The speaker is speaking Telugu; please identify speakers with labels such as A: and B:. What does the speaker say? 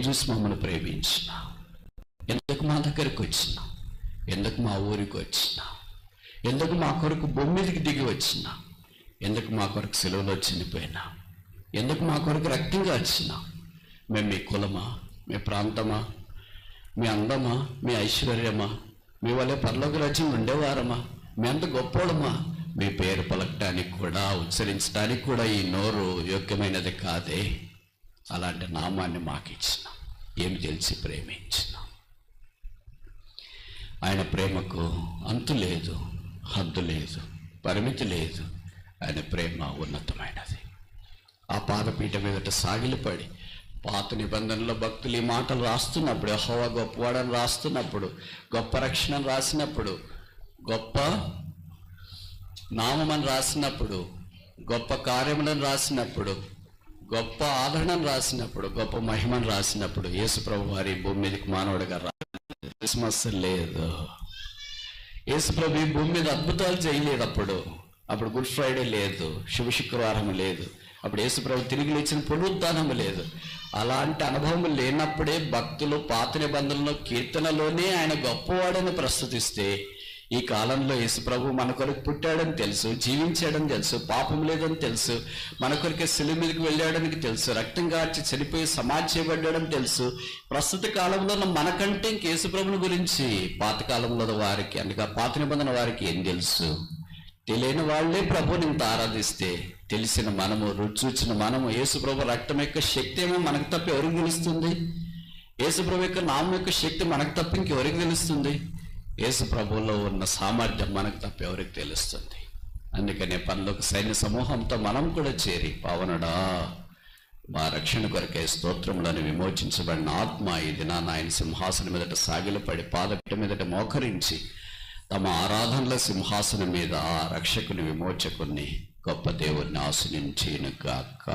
A: చూసి మమ్మల్ని ప్రేమించిన, ఎందుకు మా దగ్గరికి వచ్చిన, ఎందుకు మా ఊరికి వచ్చిన, ఎందుకు మా కొరకు భూమి మీదకి దిగి వచ్చిన, ఎందుకు మా కొరకు సెలవులో చనిపోయినా, ఎందుకు మా కొరకు రక్తంగా వచ్చిన. మేము మీ కులమా, మీ ప్రాంతమా, మీ అందమా, మీ ఐశ్వర్యమా, మీ వల్ల పరలోక రాజ్యం ఉండేవారమా, మీ అంత గొప్పోడమా, మీ పేరు పలకటానికి కూడా ఉచ్చరించడానికి కూడా ఈ నోరు యోగ్యమైనది కాదే. అలాంటి నామాన్ని మాకు ఇచ్చిన, ఏమి తెలిసి ప్రేమించిన. ఆయన ప్రేమకు అంతు లేదు, హద్దు లేదు, పరిమితి లేదు. ఆయన ప్రేమ ఉన్నతమైనది. ఆ పాదపీఠ మీదట సాగిలిపడి పాత నిబంధనలో భక్తులు ఈ మాటలు రాస్తున్నప్పుడు, యెహోవా గొప్పవాడని రాస్తున్నప్పుడు, గొప్ప రక్షణను రాసినప్పుడు, గొప్ప నామమని రాసినప్పుడు, గొప్ప కార్యములను రాసినప్పుడు, గొప్ప ఆదరణను రాసినప్పుడు, గొప్ప మహిమను రాసినప్పుడు, యేసు ప్రభు వారి భూమి మీదకి మానవుడిగా క్రిస్మస్ లేదు. యేసు ప్రభు ఈ భూమి మీద అద్భుతాలు చేయలేదు. అప్పుడు గుడ్ ఫ్రైడే లేదు, శుభ శుక్రవారం లేదు, అప్పుడు యేసు ప్రభు తిరిగి లేచిన పునరుద్ధానము లేదు. అలాంటి అనుభవం లేనప్పుడే భక్తులు పాత నిబంధనలో కీర్తనలోనే ఆయన గొప్పవాడని ప్రస్తుతిస్తే, ఈ కాలంలో యేసు ప్రభు మన కొరకు పుట్టాడని తెలుసు, జీవించాడని తెలుసు, పాపం లేదని తెలుసు, మన కొరకే శిలువ మీదకి వెళ్ళాడని తెలుసు, రక్తం కార్చి చనిపోయి సమాధి చేయబడ్డాడని తెలుసు. ప్రస్తుత కాలంలో మనకంటే ఇంక యేసు ప్రభుని గురించి పాత కాలంలో వారికి, అనగా పాత నిబంధన వారికి ఏం తెలుసు? తెలియని వాళ్ళే ప్రభుని ఇంత ఆరాధిస్తే, తెలిసిన మనము, రుచి చూచిన మనము, యేసు ప్రభు రక్తం యొక్క శక్తి ఏమో మనకు తప్ప ఎవరికి తెలుస్తుంది? యేసు ప్రభు యొక్క నామం యొక్క శక్తి మనకు తప్ప ఇంకెవరికి తెలుస్తుంది? యేసు ప్రభువులో ఉన్న సామర్థ్యం మనకు తప్ప ఎవరికి తెలుస్తుంది? అందుకనే పరలోక సైన్య సమూహంతో మనం కూడా చేరి, పావనుడా మా రక్షణ కొరకే స్తోత్రములను విమోచించబడిన ఆత్మ ఈ దినాన ఆయన సింహాసనం మీదట సాగిలపడి పాదపీఠ మీదట మోకరించి తమ ఆరాధనల సింహాసనం మీద ఆ రక్షకుని, విమోచకుని, గొప్ప దేవుడిని ఆశీర్వదించును గాక.